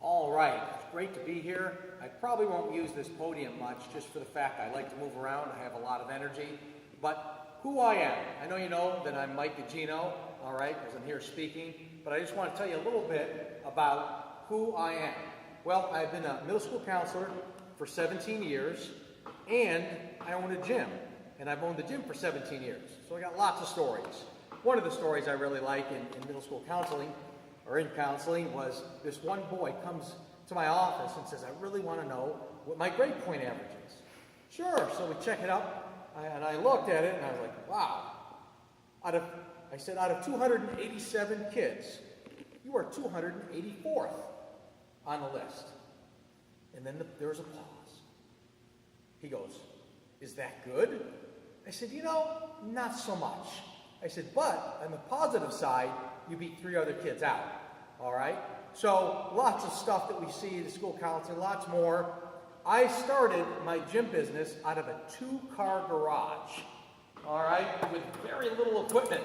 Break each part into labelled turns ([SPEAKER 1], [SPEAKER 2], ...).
[SPEAKER 1] All right, it's great to be here. I probably won't use this podium much just for the fact I like to move around. I have a lot of energy. But who I am, I know you know that I'm Mike Gugino, all right, as I'm here speaking. But I just want to tell you a little bit about who I am. Well, I've been a middle school counselor for 17 years, and I own a gym. And I've owned the gym for 17 years. So I got lots of stories. One of the stories I really like in middle school counseling, or in counseling, was this one boy comes to my office and says, I really want to know what my grade point average is. Sure, so we check it out, and I looked at it, and I was like, wow. Out of 287 kids, you are 284th on the list. And then there was a pause. He goes, is that good? I said, not so much. I said, but on the positive side, you beat 3 other kids out, all right? So lots of stuff that we see in school counseling, lots more. I started my gym business out of a 2-car garage, all right, with very little equipment.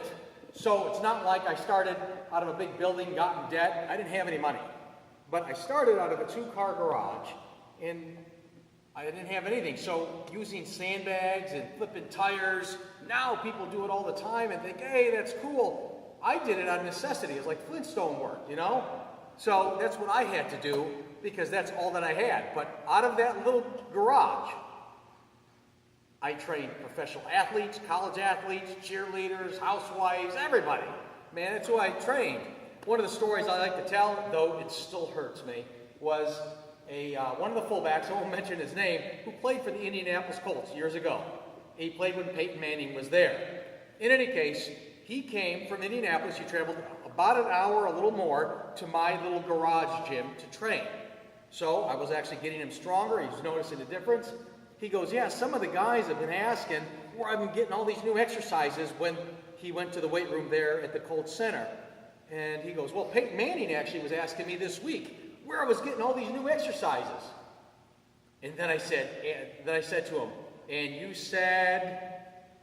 [SPEAKER 1] So it's not like I started out of a big building, got in debt. I didn't have any money. But I started out of a 2-car garage, and I didn't have anything. So using sandbags and flipping tires, now people do it all the time and think, hey, that's cool. I did it on necessity. It was like Flintstone work, So that's what I had to do because that's all that I had. But out of that little garage, I trained professional athletes, college athletes, cheerleaders, housewives, everybody. Man, that's who I trained. One of the stories I like to tell, though it still hurts me, was one of the fullbacks, I won't mention his name, who played for the Indianapolis Colts years ago. He played when Peyton Manning was there. In any case, he came from Indianapolis. He traveled about an hour, a little more, to my little garage gym to train. So I was actually getting him stronger. He was noticing the difference. He goes, yeah, some of the guys have been asking where I've been getting all these new exercises when he went to the weight room there at the Colts Center. And he goes, well, Peyton Manning actually was asking me this week where I was getting all these new exercises. And then I said to him, and you said,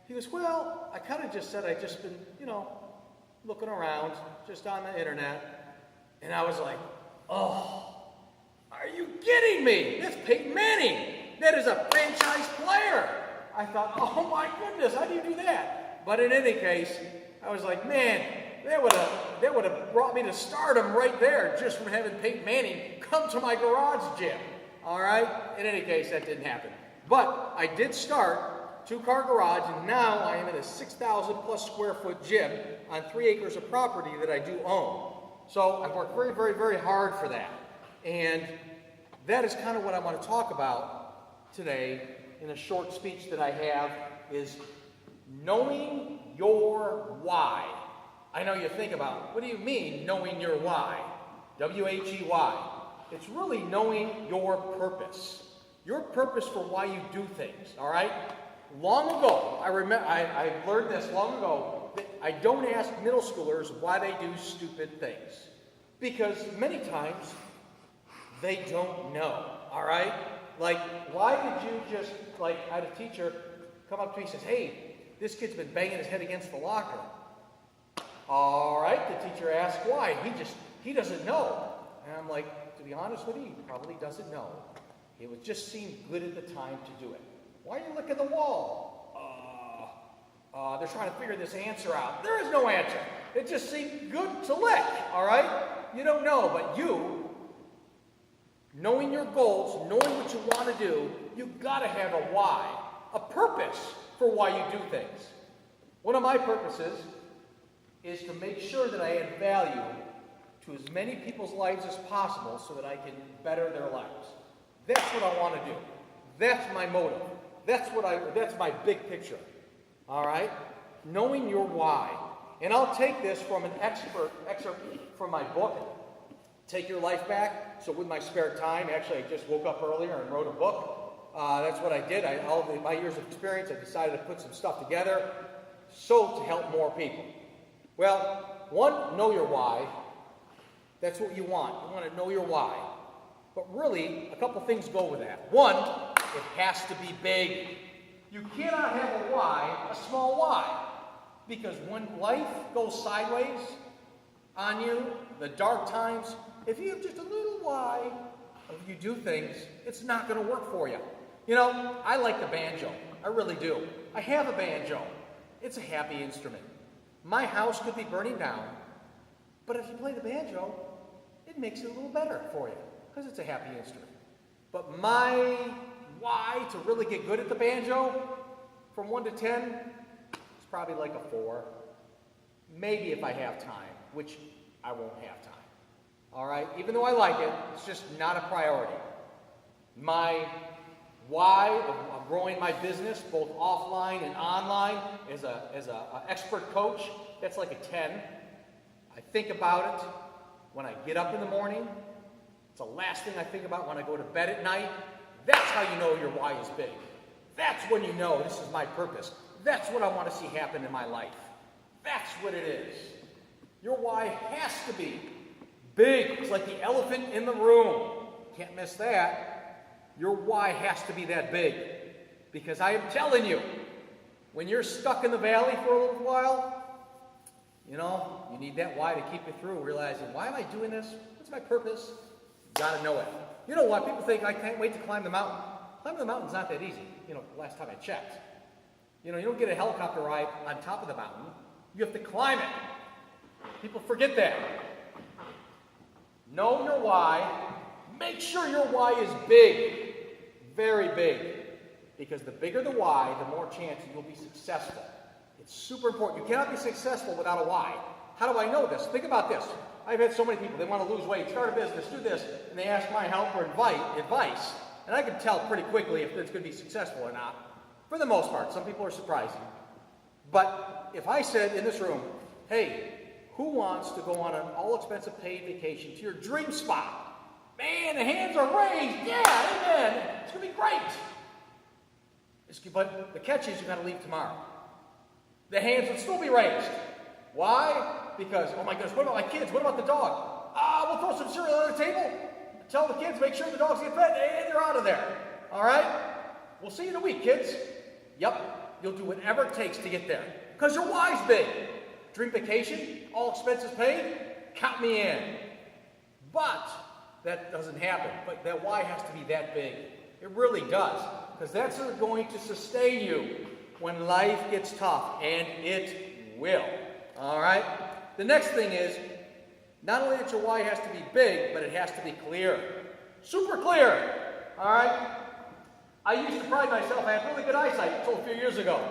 [SPEAKER 1] he goes, well, I kind of just said I'd just been, looking around, just on the internet. And I was like, oh, are you kidding me? That's Peyton Manning. That is a franchise player. I thought, oh my goodness, how do you do that? But in any case, I was like, man, that would have brought me to stardom right there just from having Peyton Manning come to my garage gym. All right? In any case, that didn't happen. But I did start 2-car garage, and now I am in a 6,000 plus square foot gym on 3 acres of property that I do own. So I've worked very, very, very hard for that. And that is kind of what I want to talk about today in a short speech that I have, is knowing your why. I know you think about, what do you mean knowing your why? W-H-E-Y. It's really knowing your purpose. Your purpose for why you do things, all right? Long ago, I learned this long ago, that I don't ask middle schoolers why they do stupid things. Because many times, they don't know, all right? Like, why did you just, I had a teacher come up to me and says, hey, this kid's been banging his head against the locker. All right, the teacher asked why. He doesn't know. And I'm like, to be honest with you, he probably doesn't know. It would just seem good at the time to do it. Why are you looking at the wall? They're trying to figure this answer out. There is no answer. It just seemed good to lick, all right? You don't know, but you, knowing your goals, knowing what you want to do, you've got to have a why, a purpose for why you do things. One of my purposes is to make sure that I add value to as many people's lives as possible so that I can better their lives. That's what I want to do. That's my motive. That's my big picture. All right? Knowing your why. And I'll take this from an excerpt from my book, Take Your Life Back. So with my spare time, actually I just woke up earlier and wrote a book. That's what I did. My years of experience, I decided to put some stuff together to help more people. Well, one, know your why. That's what you want. You want to know your why. But really, a couple things go with that. One, it has to be big. You cannot have a why, a small why. Because when life goes sideways on you, the dark times, if you have just a little why of you do things, it's not going to work for you. You know, I like the banjo. I really do. I have a banjo. It's a happy instrument. My house could be burning down, but if you play the banjo, it makes it a little better for you because it's a happy instrument. But my why to really get good at the banjo, from 1 to 10, is probably like a 4. Maybe if I have time, which I won't have time. All right? Even though I like it, it's just not a priority. My why of growing my business, both offline and online, as an expert coach, that's like a 10. I think about it when I get up in the morning. It's the last thing I think about when I go to bed at night. That's how you know your why is big. That's when you know this is my purpose. That's what I want to see happen in my life. That's what it is. Your why has to be big. It's like the elephant in the room. Can't miss that. Your why has to be that big. Because I am telling you, when you're stuck in the valley for a little while, you know, you need that why to keep you through, realizing, why am I doing this? What's my purpose? You gotta know it. You know what? People think, I can't wait to climb the mountain. Climbing the mountain's not that easy. You know, last time I checked. You know, you don't get a helicopter ride on top of the mountain. You have to climb it. People forget that. Know your why. Make sure your why is big. Very big. Because the bigger the why, the more chance you'll be successful. It's super important. You cannot be successful without a why. How do I know this? Think about this. I've had so many people, they want to lose weight, start a business, do this, and they ask my help or advice. And I can tell pretty quickly if it's going to be successful or not. For the most part, some people are surprising. But if I said in this room, hey, who wants to go on an all-expensive paid vacation to your dream spot? Man, the hands are raised. Yeah, amen. It's going to be great. But the catch is you've got to leave tomorrow. The hands will still be raised. Why? Because, oh my goodness, what about my kids? What about the dog? We'll throw some cereal on the table. Tell the kids, make sure the dogs get fed, and they're out of there. All right? We'll see you in a week, kids. Yep, you'll do whatever it takes to get there. Because your why's big. Dream vacation, all expenses paid, count me in. But that doesn't happen. But that why has to be that big. It really does. Because that's what's going to sustain you when life gets tough. And it will. All right? The next thing is, not only that your why has to be big, but it has to be clear. Super clear. All right? I used to pride myself. I had really good eyesight until a few years ago.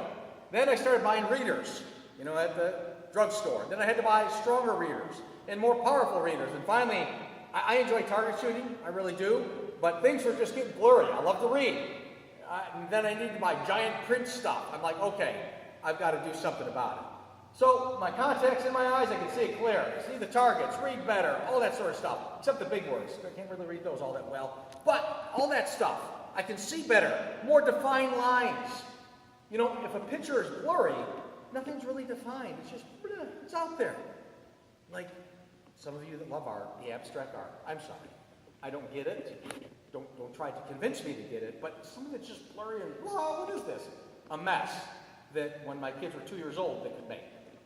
[SPEAKER 1] Then I started buying readers, you know, at the drugstore. Then I had to buy stronger readers and more powerful readers. And finally, I enjoy target shooting. I really do. But things were just getting blurry. I love to read. And then I needed to buy giant print stuff. I'm like, okay, I've got to do something about it. So my contacts in my eyes, I can see it clear. See the targets, read better, all that sort of stuff. Except the big words. I can't really read those all that well. But all that stuff, I can see better. More defined lines. You know, if a picture is blurry, nothing's really defined. It's just, it's out there. Like some of you that love art, the abstract art. I'm sorry. I don't get it. Don't try to convince me to get it. But some of it's just blurry and, whoa, what is this? A mess that when my kids were 2 years old, they could make.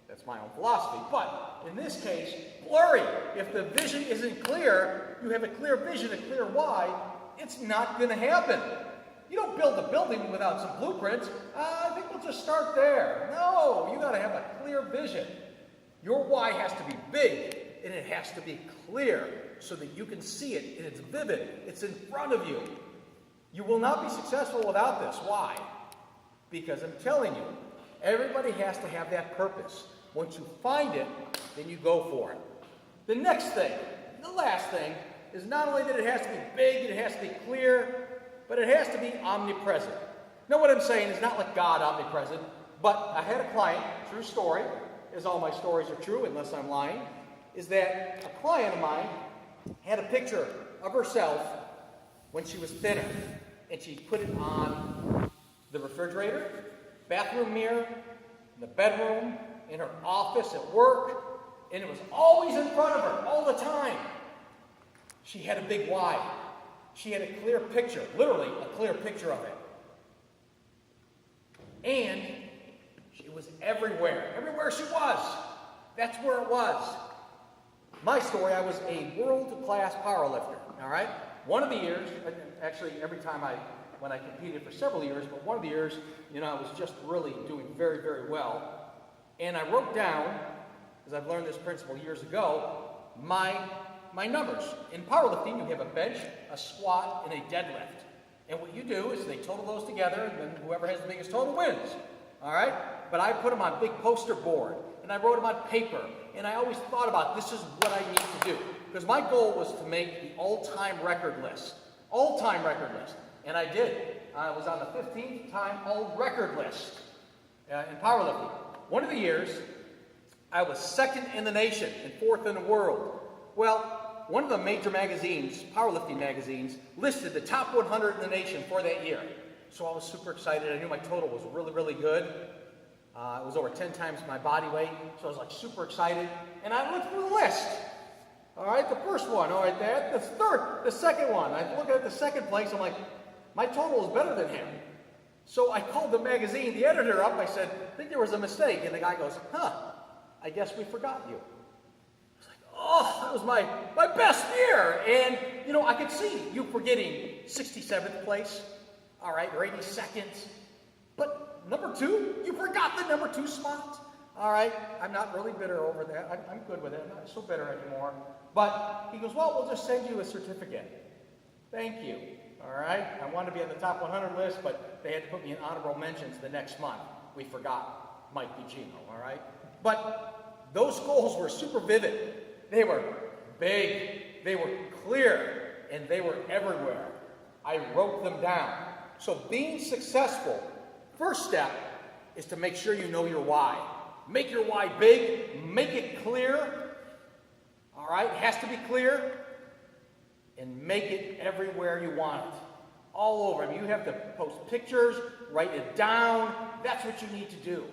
[SPEAKER 1] That's my own philosophy. But in this case, blurry. If the vision isn't clear, you have a clear vision, a clear why, it's not going to happen. You don't build a building without some blueprints. I think we'll just start there. No, you got to have a clear vision. Your why has to be big, and it has to be clear so that you can see it, and it's vivid. It's in front of you. You will not be successful without this. Why? Because I'm telling you, everybody has to have that purpose. Once you find it, then you go for it. The next thing, the last thing, is not only that it has to be big, it has to be clear, but it has to be omnipresent. Now what I'm saying is not like God omnipresent, but I had a client, true story, as all my stories are true unless I'm lying, is that a client of mine had a picture of herself when she was thinner, and she put it on the refrigerator, bathroom mirror, in the bedroom, in her office, at work, and it was always in front of her, all the time. She had a big why. She had a clear picture, literally a clear picture of it. And it was everywhere. Everywhere she was. That's where it was. My story, I was a world-class powerlifter, all right? One of the years, actually every time when I competed for several years, but one of the years, you know, I was just really doing very, very well. And I wrote down, because I've learned this principle years ago, my numbers. In powerlifting, you have a bench, a squat, and a deadlift. And what you do is they total those together, and then whoever has the biggest total wins. All right? But I put them on a big poster board, and I wrote them on paper, and I always thought about this is what I need to do. Because my goal was to make the all-time record list. All-time record list. And I did. I was on the 15th time all-record list in powerlifting. One of the years, I was second in the nation and fourth in the world. Well, one of the major magazines, powerlifting magazines, listed the top 100 in the nation for that year. So I was super excited. I knew my total was really, really good. It was over 10 times my body weight, so I was like super excited. And I looked through the list. All right, the first one, all right, the third, the second one. I look at the second place, I'm like, my total is better than him. So I called the magazine, the editor up, I said, I think there was a mistake. And the guy goes, I guess we forgot you. I was like, oh, that was my best year. And, you know, I could see you forgetting 67th place, all right, or 82nd. But number 2, you forgot the number 2 spot. All right, I'm not really bitter over that. I'm good with it. I'm not so bitter anymore. But he goes, well, we'll just send you a certificate. Thank you. All right, I wanted to be on the top 100 list, but they had to put me in honorable mentions the next month. We forgot Mike Gugino, all right? But those goals were super vivid. They were big, they were clear, and they were everywhere. I wrote them down. So being successful, first step is to make sure you know your why. Make your why big, make it clear, all right? It has to be clear, and make it everywhere you want it. All over. I mean, you have to post pictures, write it down. That's what you need to do.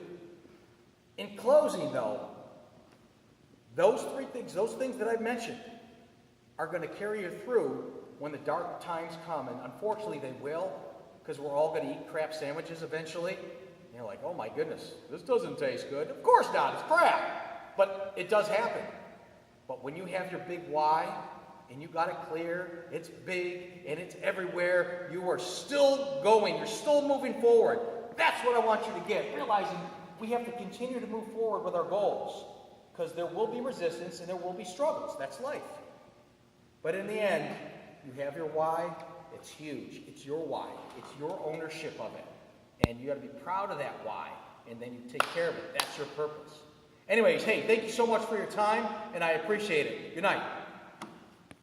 [SPEAKER 1] In closing, though, those 3 things, those things that I've mentioned, are going to carry you through when the dark times come. And unfortunately, they will, because we're all going to eat crap sandwiches eventually. And you're like, oh my goodness, this doesn't taste good. Of course not, it's crap. But it does happen. But when you have your big why, and you got it clear, it's big, and it's everywhere, you are still going, you're still moving forward. That's what I want you to get, realizing we have to continue to move forward with our goals, because there will be resistance and there will be struggles. That's life. But in the end, you have your why, it's huge. It's your why. It's your ownership of it. And you got to be proud of that why, and then you take care of it. That's your purpose. Anyways, hey, thank you so much for your time, and I appreciate it. Good night.